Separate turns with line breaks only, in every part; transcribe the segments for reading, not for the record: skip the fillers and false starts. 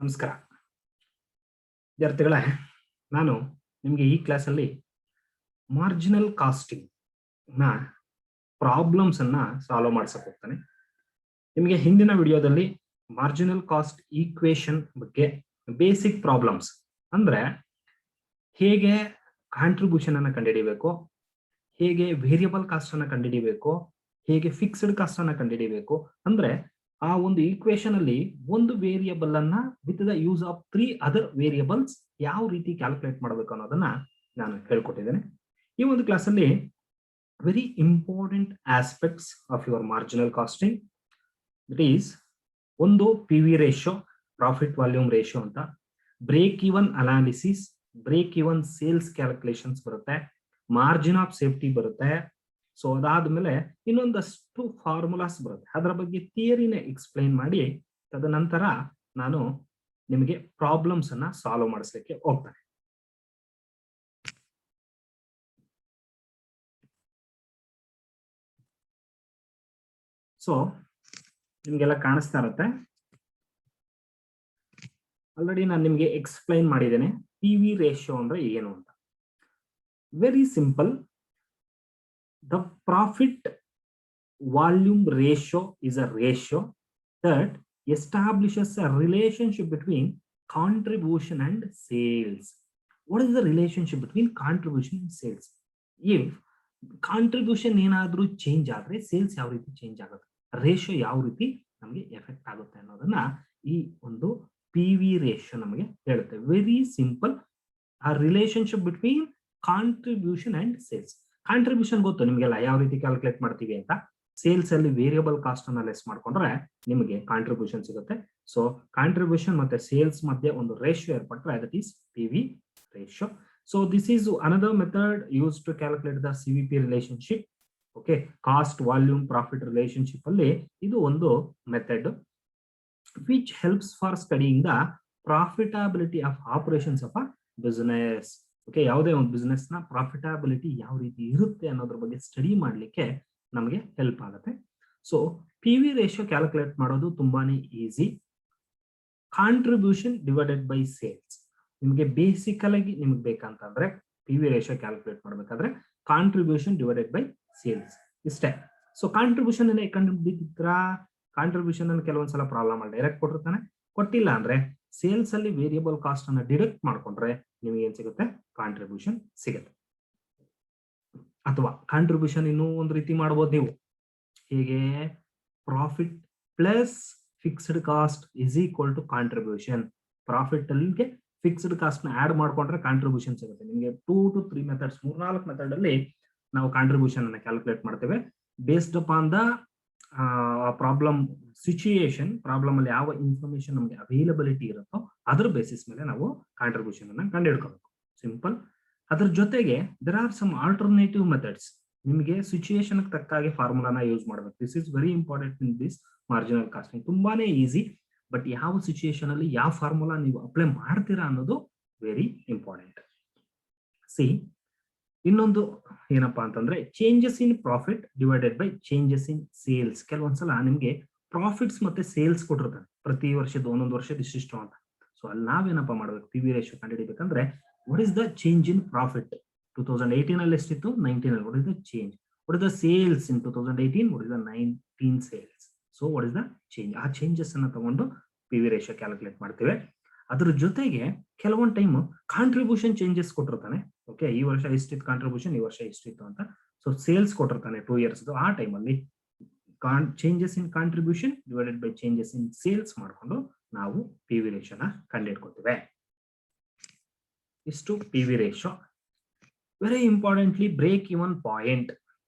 ನಮಸ್ಕಾರ ವಿದ್ಯಾರ್ಥಿಗಳೇ, ನಾನು ನಿಮಗೆ ಈ ಕ್ಲಾಸಲ್ಲಿ ಮಾರ್ಜಿನಲ್ ಕಾಸ್ಟಿಂಗ್ ನ ಪ್ರಾಬ್ಲಮ್ಸ್ ಅನ್ನ ಸಾಲ್ವ್ ಮಾಡ್ಸಕ್ ಹೋಗ್ತಾನೆ. ನಿಮಗೆ ಹಿಂದಿನ ವಿಡಿಯೋದಲ್ಲಿ ಮಾರ್ಜಿನಲ್ ಕಾಸ್ಟ್ ಈಕ್ವೇಶನ್ ಬಗ್ಗೆ ಬೇಸಿಕ್ ಪ್ರಾಬ್ಲಮ್ಸ್ ಅಂದ್ರೆ ಹೇಗೆ ಕಾಂಟ್ರಿಬ್ಯೂಷನ್ ಅನ್ನ ಕಂಡುಹಿಡಿಯಬೇಕು, ಹೇಗೆ ವೇರಿಯಬಲ್ ಕಾಸ್ಟ್ ಅನ್ನ ಕಂಡುಹಿಡಿಯಬೇಕು, ಹೇಗೆ ಫಿಕ್ಸ್ಡ್ ಕಾಸ್ಟ್ ಅನ್ನ ಕಂಡುಹಿಡಿಯಬೇಕು, ಅಂದ್ರೆ ಆ ಒಂದು ಈಕ್ವೇಶನ್ ಅಲ್ಲಿ ಒಂದು ವೇರಿಯಬಲ್ ಅನ್ನ with the use of 3 other variables ಯಾವ ರೀತಿ ಕ್ಯಾಲ್ಕುಲೇಟ್ ಮಾಡಬೇಕು ಅನ್ನೋದನ್ನ ನಾನು ಹೇಳ್ಕೊಟ್ಟಿದ್ದೇನೆ. ಈ ಒಂದು ಕ್ಲಾಸ್ ಅಲ್ಲಿ very important aspects of your marginal costing that is ಒಂದು P V ratio, profit volume ratio ಅಂತ, break even analysis, break even sales calculations ಬರುತ್ತೆ, ಮಾರ್ಜಿನ್ ಆಫ್ ಸೇಫ್ಟಿ ಬರುತ್ತೆ. ಸೊ ಅದಾದ್ಮೇಲೆ ಇನ್ನೊಂದಷ್ಟು ಫಾರ್ಮುಲಾಸ್ ಬರುತ್ತೆ, ಅದರ ಬಗ್ಗೆ ಥಿಯರಿನ ಎಕ್ಸ್ಪ್ಲೈನ್ ಮಾಡಿ ತದನಂತರ ನಾನು ನಿಮಗೆ ಪ್ರಾಬ್ಲಮ್ಸ್ ಅನ್ನ ಸಾಲ್ವ್ ಮಾಡಿಸ್ಲಿಕ್ಕೆ ಹೋಗ್ತೇನೆ. ಸೊ ನಿಮ್ಗೆಲ್ಲ ಕಾಣಿಸ್ತಾ ಇರುತ್ತೆ, ಆಲ್ರೆಡಿ ನಾನು ನಿಮ್ಗೆ ಎಕ್ಸ್ಪ್ಲೈನ್ ಮಾಡಿದ್ದೇನೆ ಪಿ ವಿ ರೇಷಿಯೋ ಅಂದ್ರೆ ಏನು ಅಂತ. Very simple. The profit volume ratio is a ratio that establishes a relationship between contribution and sales. What is the relationship between contribution and sales? If contribution ಏನಾದರೂ change ಆದ್ರೆ sales ಯಾವ ರೀತಿ change ಆಗುತ್ತೆ, ratio ಯಾವ ರೀತಿ ನಮಗೆ effect ಆಗುತ್ತೆ ಅನ್ನೋದನ್ನ ಈ ಒಂದು ಪಿ ವಿ ರೇಷಿಯೋ ನಮಗೆ ಹೇಳುತ್ತೆ. Very simple. ಆ relationship between contribution and sales. Contribution ಗೊತ್ತು ನಿಮಗೆಲ್ಲ ಯಾವ ರೀತಿ ಕ್ಯಾಲ್ಕುಲೇಟ್ ಮಾಡ್ತೀವಿ ಅಂತ. ಸೇಲ್ಸ್ ಅಲ್ಲಿ ವೇರಿಯಬಲ್ ಕಾಸ್ಟ್ ಅನ್ನ ಲೆಸ್ ಮಾಡ್ಕೊಂಡ್ರೆ ನಿಮಗೆ ಕಾಂಟ್ರಿಬ್ಯೂಷನ್ ಸಿಗುತ್ತೆ. ಸೊ ಕಾಂಟ್ರಿಬ್ಯೂಷನ್ ಮತ್ತೆ ಸೇಲ್ಸ್ ಮಧ್ಯೆ ಒಂದು ರೇಷಿಯೋ ಏರ್ಪಟ್ರೆ that is P V ratio. So this is another method use to calculate the C V P relationship. Okay, cost volume profit relationship ಅಲ್ಲಿ ಇದು ಒಂದು method which helps for studying the profitability of operations of a business. Okay, ಯಾವುದೇ ಒಂದು business ನ profitability ಯಾವ ರೀತಿ ಇರುತ್ತೆ ಅನ್ನೋದ್ರ ಬಗ್ಗೆ ಸ್ಟಡಿ ಮಾಡ್ಲಿಕ್ಕೆ ನಮಗೆ ಹೆಲ್ಪ್ ಆಗುತ್ತೆ. So P V ratio calculate ಮಾಡೋದು ತುಂಬಾನೇ easy. Contribution divided by sales. ನಿಮಗೆ ಬೇಸಿಕಲ್ ಆಗಿ ನಿಮ್ಗೆ ಬೇಕಂತಂದ್ರೆ ಪಿ ವಿ ರೇಷಿಯೋ ಕ್ಯಾಲ್ಕುಲೇಟ್ ಮಾಡ್ಬೇಕಾದ್ರೆ ಕಾಂಟ್ರಿಬ್ಯೂಷನ್ ಡಿವೈಡೆಡ್ ಬೈ ಸೇಲ್ಸ್ ಇಷ್ಟೇ. ಸೊ ಕಾಂಟ್ರಿಬ್ಯೂಷನ್ ಅನ್ನ ಕಂಡುಹಿಡಿದಿದ್ರ, ಕಾಂಟ್ರಿಬ್ಯೂಷನ್ ಅನ್ನು ಕೆಲವೊಂದ್ಸಲ ಪ್ರಾಬ್ಲಮ್ ಅಲ್ಲಿ ಡೈರೆಕ್ಟ್ ಕೊಟ್ಟಿರ್ತಾನೆ, ಕೊಟ್ಟಿಲ್ಲ ಅಂದ್ರೆ ಸೇಲ್ಸ್ ಅಲ್ಲಿ ವೇರಿಯಬಲ್ ಕಾಸ್ಟ್ ಅನ್ನ ಡಿಡಕ್ಟ್ ಮಾಡ್ಕೊಂಡ್ರೆ ನಿಮಗೆ ಏನ್ ಸಿಗುತ್ತೆ, ಕಾಂಟ್ರಿಬ್ಯೂಷನ್ ಸಿಗುತ್ತೆ. ಅಥವಾ ಕಾಂಟ್ರಿಬ್ಯೂಷನ್ ಇನ್ನೂ ಒಂದು ರೀತಿ ಮಾಡಬಹುದು ನೀವು. ಹೇಗೆ, profit plus fixed cost is equal to contribution. Profit ಅಲ್ಲಿಗೆ ಫಿಕ್ಸ್ಡ್ ಕಾಸ್ಟ್ ನ ಆಡ್ ಮಾಡ್ಕೊಂಡ್ರೆ ಕಾಂಟ್ರಿಬ್ಯೂಷನ್ ಸಿಗುತ್ತೆ. ನಿಮಗೆ 2 to 3 ಮೆಥಡ್ಸ್, 3-4 ಮೆಥಡ್ ಅಲ್ಲಿ ನಾವು ಕಾಂಟ್ರಿಬ್ಯೂಷನ್ ಅನ್ನ ಕ್ಯಾಲ್ಕುಲೇಟ್ ಮಾಡ್ತೇವೆ based upon the problem situation. Problem ಅಲ್ಲಿ ಯಾವ ಇನ್ಫಾರ್ಮೇಶನ್ ನಮಗೆ ಅವೈಲಬಿಲಿಟಿ ಇರುತ್ತೋ ಅದ್ರ ಬೇಸಿಸ್ ಮೇಲೆ ನಾವು ಕಾಂಟ್ರಿಬ್ಯೂಷನ್ ಅನ್ನ ಕಂಡುಹಿಡ್ಕೋಬೇಕು. ಸಿಂಪಲ್. ಅದ್ರ ಜೊತೆಗೆ there are some alternative methods. ನಿಮಗೆ ಸಿಚುಯೇಷನ್ ತಕ್ಕಾಗಿ ಫಾರ್ಮುಲಾನ ಯೂಸ್ ಮಾಡಬೇಕು. This is very important in this marginal costing. ತುಂಬಾನೇ ಈಸಿ, ಬಟ್ ಯಾವ ಸಿಚುಯೇಷನ್ ಅಲ್ಲಿ ಯಾವ ಫಾರ್ಮುಲಾ ನೀವು ಅಪ್ಲೈ ಮಾಡ್ತೀರಾ ಅನ್ನೋದು ವೆರಿ ಇಂಪಾರ್ಟೆಂಟ್. ಸಿ, ಇನ್ನೊಂದು ಏನಪ್ಪಾ ಅಂತಂದ್ರೆ changes in profit divided by changes in sales. ಕೆಲವೊಂದ್ಸಲ ನಿಮ್ಗೆ ಪ್ರಾಫಿಟ್ಸ್ ಮತ್ತೆ ಸೇಲ್ಸ್ ಕೊಟ್ಟಿರ್ತಾರೆ, ಪ್ರತಿ ವರ್ಷದ ಒಂದೊಂದು ವರ್ಷದ ಇಷ್ಟಿಷ್ಟು ಅಂತ. ಸೊ ಅಲ್ಲಿ ನಾವೇನಪ್ಪ ಮಾಡ್ಬೇಕು, ಪಿ ವಿ ರೇಷಿಯೋ ಕಂಡುಹಿಡಿಬೇಕಂದ್ರೆ what is the change in profit 2018 ಅಲ್ಲಿ ಎಷ್ಟಿತ್ತು, 19 ಅಲ್ಲಿ. What is the change, what is the sales in 2018, what is the 19 sales. So what is the change, ಆ ಚೇಂಜಸ್ ಅನ್ನ ತಗೊಂಡು ಪಿ ವಿ ರೇಷಿಯೋ ಕ್ಯಾಲ್ಕುಲೇಟ್ ಮಾಡ್ತೇವೆ. ಅದ್ರ ಜೊತೆಗೆ ಕೆಲವೊಂದು ಟೈಮ್ ಕಾಂಟ್ರಿಬ್ಯೂಷನ್ ಚೇಂಜಸ್ ಕೊಟ್ಟಿರ್ತಾನೆ. ಓಕೆ, ಈ ವರ್ಷ ಇಷ್ಟಿತ್ತು ಕಾಂಟ್ರಿಬ್ಯೂಷನ್, ಈ ವರ್ಷ ಇಷ್ಟಿತ್ತು ಅಂತ. ಸೊ ಸೇಲ್ಸ್ ಕೊಟ್ಟಿರ್ತಾನೆ 2 years. ಆ ಟೈಮ್ ಅಲ್ಲಿ changes in contribution divided by changes in sales ಮಾಡ್ಕೊಂಡು ನಾವು ಪಿ ವಿ ರೇಷಿಯೋನ ಕಂಡುಹಿಡ್ಕೊತೀವಿ. ಇಷ್ಟು P V ratio. Very importantly break even point.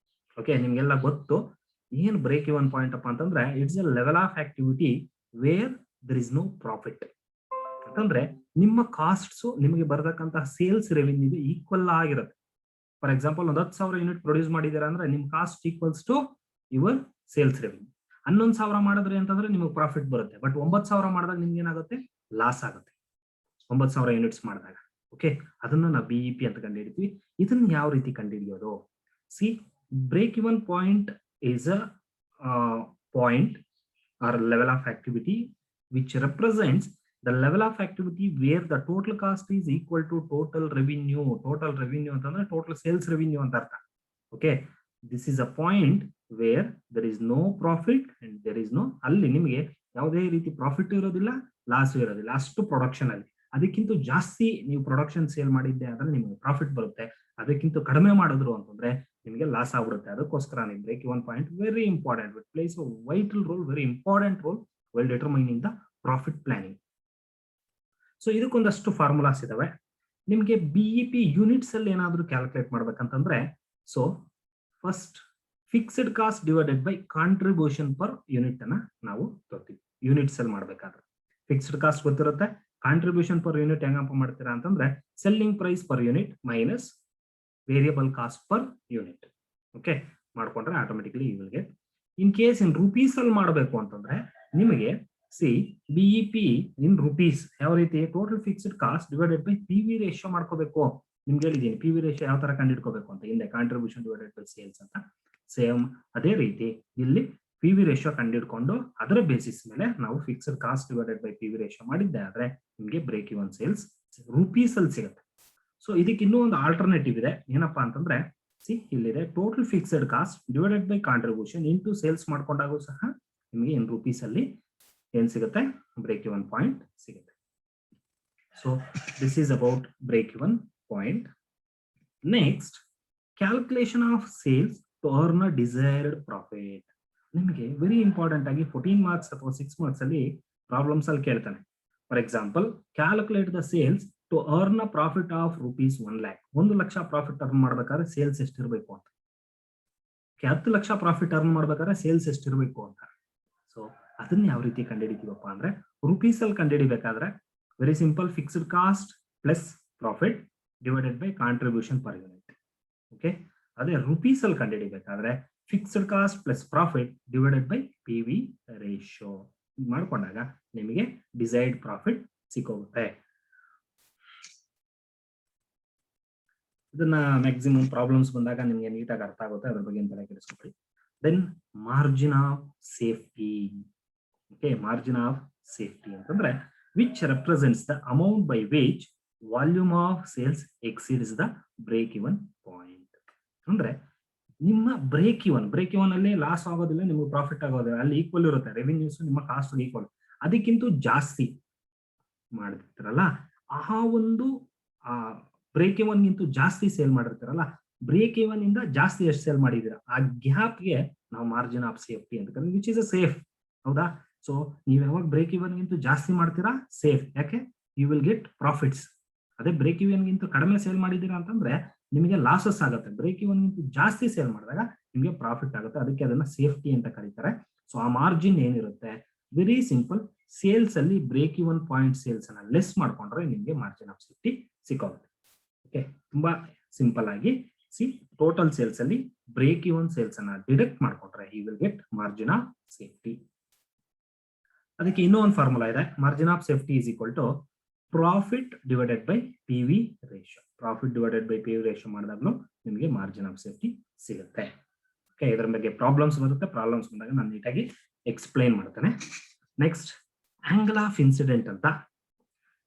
Okay, ನಿಮ್ಗೆಲ್ಲ ಗೊತ್ತು ಏನ್ ಬ್ರೇಕ್ ಇವನ್ ಪಾಯಿಂಟ್ ಅಪ್ಪ ಅಂತಂದ್ರೆ it's a level of activity where there is no profit. ಅಂತಂದ್ರೆ ನಿಮ್ಮ ಕಾಸ್ಟ್ಸ್ ನಿಮಗೆ ಬರತಕ್ಕಂತಹ ಸೇಲ್ಸ್ ರೆವಿನ್ಯೂಗೆ ಈಕ್ವಲ್ ಆಗಿರುತ್ತೆ. ಫಾರ್ ಎಕ್ಸಾಂಪಲ್, ಒಂದು 10,000 ಯೂನಿಟ್ ಪ್ರೊಡ್ಯೂಸ್ ಮಾಡಿದ್ದೀರಾ ಅಂದ್ರೆ ನಿಮ್ cost equals to your sales revenue. 11,000 ಮಾಡಿದ್ರಿ ಅಂತಂದ್ರೆ ನಿಮಗೆ ಪ್ರಾಫಿಟ್ ಬರುತ್ತೆ. ಬಟ್ 9,000 ಮಾಡಿದಾಗ ನಿಮ್ಗೆ ಏನಾಗುತ್ತೆ, ಲಾಸ್ ಆಗುತ್ತೆ 9,000 ಯೂನಿಟ್ಸ್ ಮಾಡಿದಾಗ. ಓಕೆ, ಅದನ್ನ ನಾವು ಬಿಇಪಿ ಅಂತ ಕಂಡುಹಿಡಿತೀವಿ. ಇದನ್ನ ಯಾವ ರೀತಿ ಕಂಡುಹಿಡಿಯೋದು? See, break even point is a point or level of activity which represents the level of activity where the total cost is equal to total revenue. Total revenue ಅಂತಂದ್ರೆ total sales revenue ಅಂತ ಅರ್ಥ. Okay, this is a point where there is no profit and there is no, ಅಲ್ಲಿ ನಿಮಗೆ ಯಾವುದೇ ರೀತಿ profit ಇರೋದಿಲ್ಲ, loss ಇರೋದಿಲ್ಲ, ಅಷ್ಟು ಪ್ರೊಡಕ್ಷನ್ ಅಲ್ಲಿ. ಅದಕ್ಕಿಂತ ಜಾಸ್ತಿ ನೀವು ಪ್ರೊಡಕ್ಷನ್ ಸೇಲ್ ಮಾಡಿದ್ದೆ ಆದ್ರೆ ನಿಮಗೆ ಪ್ರಾಫಿಟ್ ಬರುತ್ತೆ, ಅದಕ್ಕಿಂತ ಕಡಿಮೆ ಮಾಡಿದ್ರು ಅಂತಂದ್ರೆ ನಿಮಗೆ ಲಾಸ್ ಆಗ್ಬಿಡುತ್ತೆ. ಅದಕ್ಕೋಸ್ಕರ ನೀವು break even point very important, it plays a vital role, very important role while determining the profit planning. So ಇದಕ್ಕೊಂದಷ್ಟು ಫಾರ್ಮುಲಾಸ್ ಇದಾವೆ. ನಿಮಗೆ ಬಿಇಪಿ ಯೂನಿಟ್ಸ್ ಅಲ್ಲಿ ಏನಾದ್ರು ಕ್ಯಾಲ್ಕುಲೇಟ್ ಮಾಡ್ಬೇಕಂತಂದ್ರೆ, so first fixed cost divided by contribution per unit ಅನ್ನ ನಾವು ತರ್ತೀವಿ units ಅಲ್ಲಿ ಮಾಡ್ಬೇಕಾದ್ರೆ. ಫಿಕ್ಸ್ಡ್ ಕಾಸ್ಟ್ ಗೊತ್ತಿರುತ್ತೆ, ಕಾಂಟ್ರಿಬ್ಯೂಷನ್ ಪರ್ ಯೂನಿಟ್ ಹೆಂಗಪ್ಪ ಮಾಡ್ತೀರಾ ಅಂತಂದ್ರೆ selling price per unit minus variable cost per unit. Okay, ಮಾಡ್ಕೊಂಡ್ರೆ automatically you will get. In case in rupees ಅಲ್ಲಿ ಮಾಡಬೇಕು ಅಂತಂದ್ರೆ ನಿಮಗೆ ಸಿ ಬಿಇಪಿ ಇನ್ ರುಪೀಸ್ ಯಾವ ರೀತಿ, total fixed cost divided by P V ratio ಮಾಡ್ಕೋಬೇಕು. ನಿಮ್ಗೆ ಹೇಳಿದ್ದೀನಿ ಪಿ ವಿ ರೇಷಿಯೋ ಯಾವ ತರ ಕಂಡುಹಿಡ್ಕೋಬೇಕು ಅಂತ ಹಿಂದೆ, ಕಾಂಟ್ರಿಬ್ಯೂಷನ್ ಡಿವೈಡೆಡ್ ಬೈ ಸೇಲ್ಸ್ ಅಂತ. ಸೇಮ್ ಅದೇ ರೀತಿ ಇಲ್ಲಿ ಪಿ ವಿ ರೇಷಿಯೋ ಕಂಡುಹಿಡ್ಕೊಂಡು ಅದರ ಬೇಸಿಸ್ ಮೇಲೆ ನಾವು fixed cost divided by P V ratio ಮಾಡಿದ್ದೆ ಆದ್ರೆ ನಿಮಗೆ ಬ್ರೇಕ್ ಇವನ್ ಸೇಲ್ಸ್ ರುಪೀಸ್ ಅಲ್ಲಿ ಸಿಗುತ್ತೆ. ಸೊ ಇದಕ್ಕೆ ಇನ್ನೂ ಒಂದು ಆಲ್ಟರ್ನೇಟಿವ್ ಇದೆ, ಏನಪ್ಪಾ ಅಂತಂದ್ರೆ ಸಿ ಇಲ್ಲಿದೆ total fixed cost divided by contribution into sales ಮಾಡ್ಕೊಂಡಾಗೂ ಸಹ ನಿಮಗೆ ಇನ್ ರುಪೀಸ್ ಅಲ್ಲಿ ಏನ್ ಸಿಗುತ್ತೆ, ಬ್ರೇಕ್ ಇವನ್ ಪಾಯಿಂಟ್ ಸಿಗುತ್ತೆ. So this is about break even point. Next, calculation of sales to earn a desired profit. ನಿಮಗೆ ವೆರಿ ಇಂಪಾರ್ಟೆಂಟ್ ಆಗಿ 14 marks ಅಥವಾ 6 ಮಾರ್ಕ್ಸ್ ಅಲ್ಲಿ ಪ್ರಾಬ್ಲಮ್ಸ್ ಅಲ್ಲಿ ಕೇಳ್ತಾನೆ. For example, calculate the sales to earn a profit of rupees 1 lakh. 1 lakh profit earn ಮಾಡ್ಬೇಕಾದ್ರೆ sales ಎಷ್ಟಿರ್ಬೇಕು ಅಂತ, 10 lakh profit earn ಮಾಡ್ಬೇಕಾದ್ರೆ ಸೇಲ್ಸ್ ಎಷ್ಟಿರ್ಬೇಕು ಅಂತ. ಸೊ ಅದನ್ನ ಯಾವ ರೀತಿ ಕಂಡುಹಿಡಿತೀವಪ್ಪ ಅಂದ್ರೆ ರುಪೀಸ್ ಅಲ್ಲಿ ಕಂಡುಹಿಡಿಬೇಕಾದ್ರೆ very simple, fixed cost plus profit divided by contribution per unit. Okay, ಅದೇ ರುಪೀಸ್ ಅಲ್ಲಿ ಕಂಡುಹಿಡಿಬೇಕಾದ್ರೆ fixed cost plus profit divided by P V ratio ಮಾಡ್ಕೊಂಡಾಗ ನಿಮಗೆ ಡಿಸೈರ್ಡ್ ಪ್ರಾಫಿಟ್ ಸಿಕ್ಕೋಗುತ್ತೆ. ಇದನ್ನ ಮ್ಯಾಕ್ಸಿಮಮ್ ಪ್ರಾಬ್ಲಮ್ಸ್ ಬಂದಾಗ ನಿಮಗೆ ನೀಟಾಗಿ ಅರ್ಥ ಆಗುತ್ತೆ, ಅದ್ರ ಬಗ್ಗೆ ತಲೆ ಕೆಡಿಸ್ಕೊಬೇಡಿ. Then margin of safety. Okay, margin of safety ಅಂತಂದ್ರೆ which represents the amount by which volume of sales exceeds the break even point. ಅಂದ್ರೆ ನಿಮ್ಮ ಬ್ರೇಕ್ ಇವನ್ ಅಲ್ಲಿ ಲಾಸ್ ಆಗೋದಿಲ್ಲ, ನಿಮ್ಗೆ ಪ್ರಾಫಿಟ್ ಆಗೋದಿಲ್ಲ, ಅಲ್ಲಿ ಈಕ್ವಲ್ ಇರುತ್ತೆ, ರೆವಿನ್ಯೂಸ್ ನಿಮ್ಮ ಕಾಸ್ಟ್ ಈಕ್ವಲ್. ಅದಕ್ಕಿಂತ ಜಾಸ್ತಿ ಮಾಡಿರ್ತೀರಲ್ಲ, ಆ ಒಂದು ಬ್ರೇಕ್ ಇವನ್ ಗಿಂತ ಜಾಸ್ತಿ ಸೇಲ್ ಮಾಡಿರ್ತೀರಲ್ಲ, ಬ್ರೇಕ್ ಇವನ್ ಇಂದ ಜಾಸ್ತಿ ಎಷ್ಟು ಸೇಲ್ ಮಾಡಿದೀರಾ ಆ ಗ್ಯಾಪ್ಗೆ ನಾವು ಮಾರ್ಜಿನ್ ಆಫ್ ಸೇಫ್ಟಿ ಅಂತ ಕರೀತೀವಿ, ವಿಚ್ ಇಸ್ ಅ ಸೇಫ್. ಹೌದಾ? ಸೊ ನೀವು ಯಾವಾಗ ಬ್ರೇಕ್ ಇವನ್ ಗಿಂತ ಜಾಸ್ತಿ ಮಾಡ್ತೀರಾ ಸೇಫ್, ಯಾಕೆ ಯು ವಿಲ್ ಗೆಟ್ ಪ್ರಾಫಿಟ್ಸ್. ಅದೇ ಬ್ರೇಕ್ ಇವನ್ ಗಿಂತ ಕಡಿಮೆ ಸೇಲ್ ಮಾಡಿದೀರಾ ಅಂತಂದ್ರೆ ನಿಮಗೆ ಲಾಸಸ್ ಆಗುತ್ತೆ. ಬ್ರೇಕ್ ಇವನ್ ಗಿಂತ ಜಾಸ್ತಿ ಸೇಲ್ ಮಾಡಿದಾಗ ನಿಮಗೆ ಪ್ರಾಫಿಟ್ ಆಗುತ್ತೆ, ಅದಕ್ಕೆ ಅದನ್ನ ಸೇಫ್ಟಿ ಅಂತ ಕರೀತಾರೆ. ಸೊ ಆ ಮಾರ್ಜಿನ್ ಏನಿರುತ್ತೆ ವೆರಿ ಸಿಂಪಲ್, ಸೇಲ್ಸ್ ಅಲ್ಲಿ ಬ್ರೇಕ್ ಇವನ್ ಪಾಯಿಂಟ್ ಸೇಲ್ಸ್ ಅನ್ನ ಲೆಸ್ ಮಾಡ್ಕೊಂಡ್ರೆ ನಿಮಗೆ ಮಾರ್ಜಿನ್ ಆಫ್ ಸೇಫ್ಟಿ ಸಿಕ್ಕೋಗುತ್ತೆ. ಓಕೆ, ತುಂಬಾ ಸಿಂಪಲ್ ಆಗಿ ಸಿ ಟೋಟಲ್ ಸೇಲ್ಸ್ ಅಲ್ಲಿ ಬ್ರೇಕ್ ಇವನ್ ಸೇಲ್ಸ್ ಅನ್ನ ಡಿಡಕ್ಟ್ ಮಾಡ್ಕೊಂಡ್ರೆ you will get margin of safety. ಅದಕ್ಕೆ ಇನ್ನೂ ಒಂದು ಫಾರ್ಮುಲಾ ಇದೆ, margin of safety is equal to profit divided by P V ratio. Profit divided by P V ratio ಮಾಡಿದಾಗಲೂ ನಿಮಗೆ margin of safety ಸಿಗುತ್ತೆ. Okay, ಇದರ ಬಗ್ಗೆ ಪ್ರಾಬ್ಲಮ್ಸ್ ಬರುತ್ತೆ, ಪ್ರಾಬ್ಲಮ್ಸ್ ಬಂದಾಗ ನಾನು ನೀಟಾಗಿ ಎಕ್ಸ್ಪ್ಲೈನ್ ಮಾಡ್ತೇನೆ. ನೆಕ್ಸ್ಟ್, ಆಂಗಲ್ ಆಫ್ ಇನ್ಸಿಡೆಂಟ್ ಅಂತ.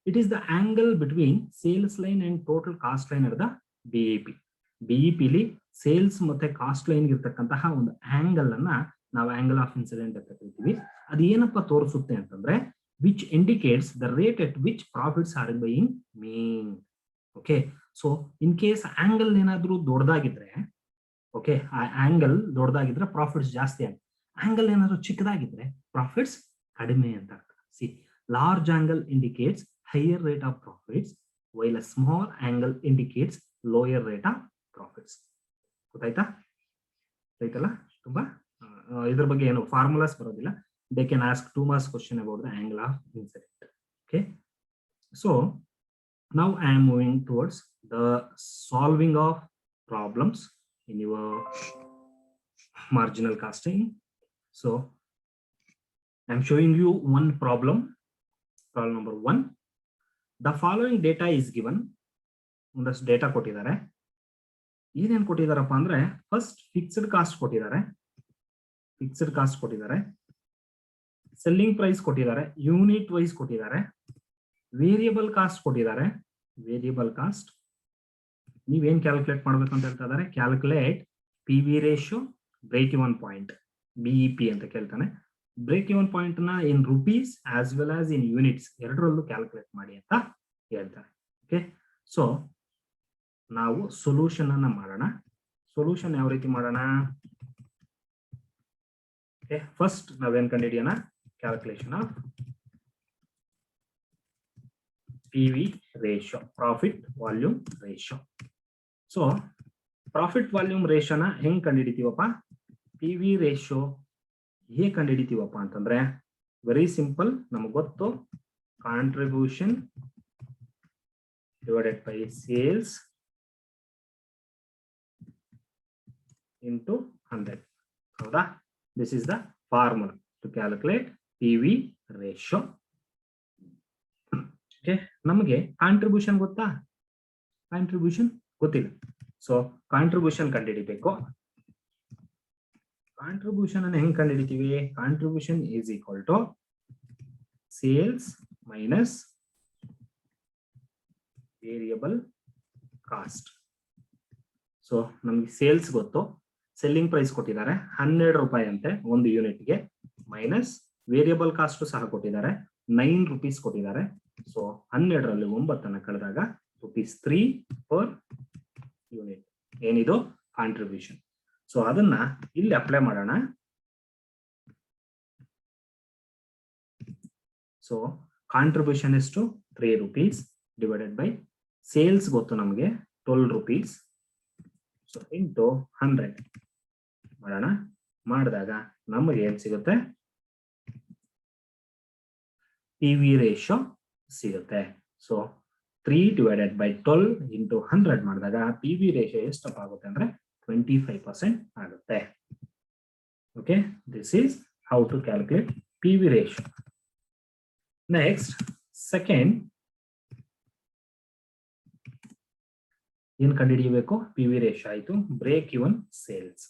It is the angle between sales line and total cost line ಅದ ಬಿಇಪಿ. ಬಿಇಪಿಲಿ ಸೇಲ್ಸ್ ಮತ್ತೆ ಕಾಸ್ಟ್ ಲೈನ್ ಇರ್ತಕ್ಕಂತಹ ಒಂದು ಆಂಗಲ್ ಅನ್ನ ನಾವು ಆಂಗಲ್ ಆಫ್ ಇನ್ಸಿಡೆಂಟ್ ಅಂತ ಕರಿತೀವಿ. ಅದು ಏನಪ್ಪ ತೋರಿಸುತ್ತೆ ಅಂತಂದ್ರೆ which indicates the rate at which profits R buying main. Okay, so in case angle ಏನಾದ್ರೂ ದೊಡ್ಡದಾಗಿದ್ರೆ, ಓಕೆ, ಆ ಆಂಗಲ್ ದೊಡ್ಡದಾಗಿದ್ರೆ ಪ್ರಾಫಿಟ್ಸ್ ಜಾಸ್ತಿ ಅಂತ, ಆಂಗಲ್ ಏನಾದ್ರೂ ಚಿಕ್ಕದಾಗಿದ್ರೆ ಪ್ರಾಫಿಟ್ಸ್ ಕಡಿಮೆ ಅಂತ. C, large angle indicates higher rate of profits while a small angle indicates lower rate of profits. ಗೊತ್ತಾಯ್ತಾ? ರೈತಲ್ಲ, ತುಂಬಾ ಇದ್ರ ಬಗ್ಗೆ ಏನು ಫಾರ್ಮುಲಾಸ್ ಬರೋದಿಲ್ಲ. They can ask 2 marks question about the angle of incident. Okay, so now I am moving towards the solving of problems in your marginal costing. So I am showing you one problem number 1. The following data is given. ಒಂದಷ್ಟು data ಕೊಟ್ಟಿದ್ದಾರೆ. ಏನೇನು ಕೊಟ್ಟಿದಾರಪ್ಪ ಅಂದ್ರೆ first fixed cost ಕೊಟ್ಟಿದ್ದಾರೆ, selling price ಕೊಟ್ಟಿದ್ದಾರೆ, unit wise ಕೊಟ್ಟಿದ್ದಾರೆ, variable cost ಕೊಟ್ಟಿದ್ದಾರೆ. Variable cost ನೀವೇನ್ ಕ್ಯಾಲ್ಕುಲೇಟ್ ಮಾಡ್ಬೇಕು ಅಂತ ಹೇಳ್ತಾ ಇದ್ದಾರೆ, calculate P V ratio break even point, BEP ಅಂತ ಕೇಳ್ತಾನೆ. ಬ್ರೇಕ್ ಇವನ್ ಪಾಯಿಂಟ್ ನ in rupees as well as in units ಎರಡರಲ್ಲೂ ಕ್ಯಾಲ್ಕುಲೇಟ್ ಮಾಡಿ ಅಂತ ಹೇಳ್ತಾರೆ. ಓಕೆ, ಸೊ ನಾವು ಸೊಲ್ಯೂಷನ್ ಅನ್ನ ಮಾಡೋಣ. ಸೊಲ್ಯೂಷನ್ ಯಾವ ರೀತಿ ಮಾಡೋಣ? ಓಕೆ, ಫಸ್ಟ್ ನಾವೇನ್ ಕಂಡುಹಿಡಿಯೋಣ, calculation of PV ratio, profit volume ratio. So profit volume ರೇಷಿಯೋನ ಹೆಂಗ್ ಕಂಡುಹಿಡಿತೀವಪ್ಪ? PV ರೇಷಿಯೋ ಹೇಗೆ ಕಂಡುಹಿಡಿತೀವಪ್ಪ ಅಂತಂದ್ರೆ ವೆರಿ ಸಿಂಪಲ್, ನಮಗೆ ಗೊತ್ತು, contribution divided by sales into 100. ಹೌದಾ? This is the formula to calculate PV ratio. Okay, ನಮಗೆ ಕಾಂಟ್ರಿಬ್ಯೂಷನ್ ಗೊತ್ತಾ? ಕಾಂಟ್ರಿಬ್ಯೂಷನ್ ಗೊತ್ತಿಲ್ಲ. ಸೊ ಕಾಂಟ್ರಿಬ್ಯೂಷನ್ ಕಂಡುಹಿಡಿಬೇಕು. ಕಾಂಟ್ರಿಬ್ಯೂಷನ್ ಅನ್ನು ಹೆಂಗ್ ಕಂಡುಹಿಡಿತೀವಿ? Contribution is equal to sales minus variable cost. So ನಮ್ಗೆ ಸೇಲ್ಸ್ ಗೊತ್ತು, ಸೆಲ್ಲಿಂಗ್ ಪ್ರೈಸ್ ಕೊಟ್ಟಿದ್ದಾರೆ 12 ರೂಪಾಯಿ ಅಂತೆ ಒಂದು ಯೂನಿಟ್ಗೆ, ಮೈನಸ್ ವೇರಿಯಬಲ್ ಕಾಸ್ಟ್ ಸಹ ಕೊಟ್ಟಿದ್ದಾರೆ 9 ರೂಪೀಸ್ ಕೊಟ್ಟಿದ್ದಾರೆ. ಸೊ 12ರಲ್ಲಿ 9 ಕಳೆದಾಗ ₹3 ಪರ್ ಯೂನಿಟ್. ಏನಿದು ಕಾಂಟ್ರಿಬ್ಯೂಷನ್. ಸೊ ಅದನ್ನ ಇಲ್ಲಿ ಅಪ್ಲೈ ಮಾಡೋಣ. ಸೊ ಕಾಂಟ್ರಿಬ್ಯೂಷನ್ ಎಷ್ಟು? 3 ರೂಪೀಸ್ ಡಿವೈಡೆಡ್ ಬೈ ಸೇಲ್ಸ್ ಗೊತ್ತು ನಮಗೆ 12 ರೂಪೀಸ್. ಸೊ ಇಂಟು 100 ಮಾಡೋಣ. ಮಾಡಿದಾಗ ನಮಗೆ ಏನ್ ಸಿಗುತ್ತೆ? PV ರೇಷಿಯೋ ಸಿಗುತ್ತೆ. ಸೊ 3 ಡಿವೈಡೆಡ್ ಬೈ 12 ಇಂಟು 100 ಮಾಡಿದಾಗ PV ರೇಷಿಯೋ ಎಷ್ಟಪ್ಪ ಆಗುತ್ತೆ ಅಂದ್ರೆ 25% ಆಗುತ್ತೆ. Okay, this is how to calculate PV ratio. Next second ಏನ್ ಕಂಡುಹಿಡಿಯಬೇಕು? PV ರೇಷಿಯೋ ಆಯ್ತು. Break even sales,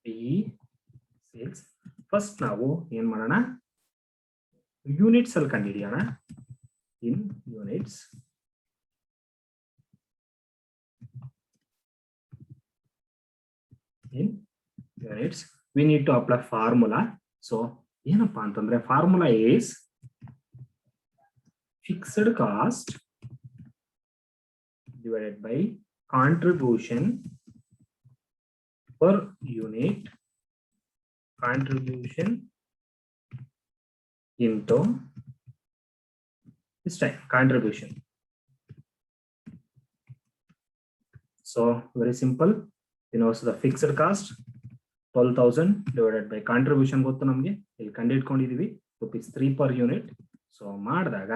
PE sales. First ನಾವು ಏನ್ ಮಾಡೋಣ? ಯೂನಿಟ್ಸ್ ಅಲ್ಲಿ ಕಂಡುಹಿಡಿಯೋಣ. In units, we need to apply formula. So ಏನಪ್ಪಾ ಅಂತಂದ್ರೆ formula is fixed cost divided by contribution per unit, contribution into this time contribution. So very simple, you know, so the fixed cost 12,000 divided by contribution ಗೊತ್ತು ನಮಗೆ, ಇಲ್ಲಿ ಕಂಡುಹಿಡ್ಕೊಂಡಿದೀವಿ ₹3 per unit. So ಮಾಡಿದಾಗ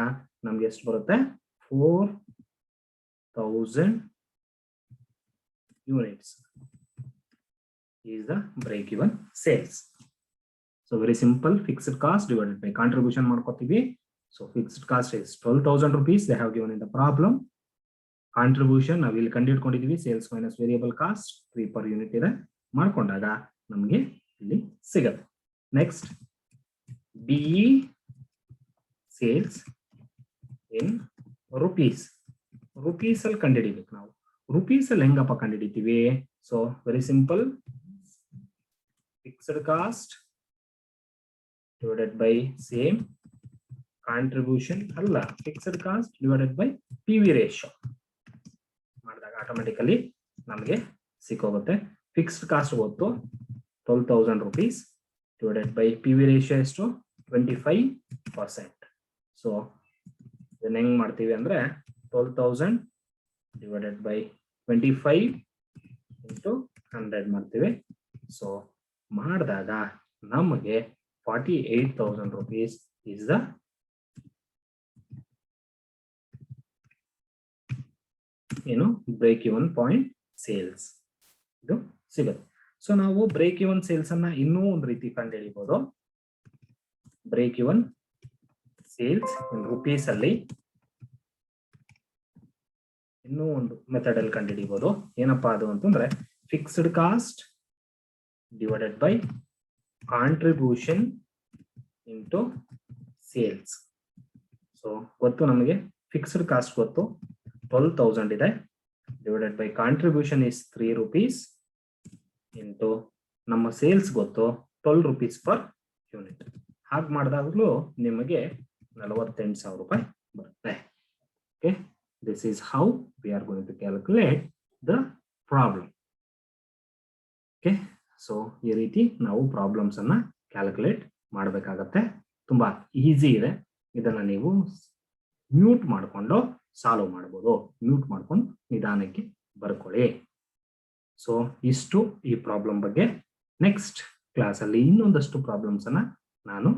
ನಮ್ಗೆ ಎಷ್ಟು ಬರುತ್ತೆ? 4,000 units is the break even sales. So very simple, fixed cost divided by contribution ಮಾಡ್ಕೊತೀವಿ. So fixed cost is 12,000 rupees they have given in the problem. Contribution ನಾವು ಇಲ್ಲಿ ಕಂಡುಹಿಡ್ಕೊಂಡಿದೀವಿ, sales minus variable cost 3 per unit ಇದೆ. ಮಾಡ್ಕೊಂಡಾಗ ನಮಗೆ ಇಲ್ಲಿ ಸಿಗುತ್ತೆ. Next BE sales in rupees. Rupees ಅಲ್ಲಿ ಕಂಡುಹಿಡಿಬೇಕು ನಾವು. ರುಪೀಸ್ ಅಲ್ಲಿ ಹೆಂಗಪ್ಪ ಕಂಡುಹಿಡಿತೀವಿ? So very simple, fixed cost divided by same contribution ಅಲ್ಲ, fixed cost divided by PV ratio ಮಾಡಿದಾಗ ಆಟೋಮೆಟಿಕಲಿ ನಮಗೆ ಸಿಕ್ಕೋಗುತ್ತೆ. ಫಿಕ್ಸ್ಡ್ ಕಾಸ್ಟ್ ಗೊತ್ತು 12,000 rupees divided by PV ratio ಎಷ್ಟು? 25%. ಸೊ ಇದನ್ನ ಹೆಂಗ್ ಮಾಡ್ತೀವಿ ಅಂದ್ರೆ 12,000 divided by 25 into 100 ಮಾಡ್ತೀವಿ. ಸೊ ಮಾಡಿದಾಗ ನಮಗೆ 48,000 rupees is the break even point sales ಇದು ಸಿಗುತ್ತೆ. ಸೊ ನಾವು ಬ್ರೇಕ್ ಇವನ್ ಸೇಲ್ಸ್ ಅನ್ನ ಇನ್ನೂ ಒಂದು ರೀತಿ ಕಂಡುಹಿಡಿಬಹುದು. Break even sales in rupees ಅಲ್ಲಿ ಇನ್ನೂ ಒಂದು ಮೆಥಡ್ ಅಲ್ಲಿ ಕಂಡುಹಿಡಿಬಹುದು. ಏನಪ್ಪಾ ಅದು ಅಂತಂದ್ರೆ fixed cost divided by contribution into sales. So so ಗೊತ್ತು ನಮಗೆ ಫಿಕ್ಸ್ಡ್ ಕಾಸ್ಟ್ ಗೊತ್ತು 12,000 ಇದೆ divided by contribution is 3 rupees into ನಮ್ಮ ಸೇಲ್ಸ್ ಗೊತ್ತು 12 rupees per unit. ಹಾಗೆ ಮಾಡಿದಾಗಲೂ ನಿಮಗೆ 48,000 ರೂಪಾಯಿ ಬರುತ್ತೆ. Okay, this is how we are going to calculate the problem. Okay, so ಈ ರೀತಿ ನಾವು ಪ್ರಾಬ್ಲಮ್ಸ್ ಅನ್ನ ಕ್ಯಾಲ್ಕುಲೇಟ್ ಮಾಡಬೇಕಾಗತ್ತೆ. ತುಂಬಾ ಈಸಿ ಇದೆ. ಇದನ್ನ ನೀವು ಮ್ಯೂಟ್ ಮಾಡಿಕೊಂಡು ಸಾಲ್ವ್ ಮಾಡ್ಬೋದು. ಮ್ಯೂಟ್ ಮಾಡ್ಕೊಂಡು ನಿಧಾನಕ್ಕೆ ಬರ್ಕೊಳ್ಳಿ. ಸೊ ಇಷ್ಟು ಈ ಪ್ರಾಬ್ಲಮ್ ಬಗ್ಗೆ. ನೆಕ್ಸ್ಟ್ ಕ್ಲಾಸ್ ಅಲ್ಲಿ ಇನ್ನೊಂದಷ್ಟು ಪ್ರಾಬ್ಲಮ್ಸ್ ಅನ್ನ ನಾನು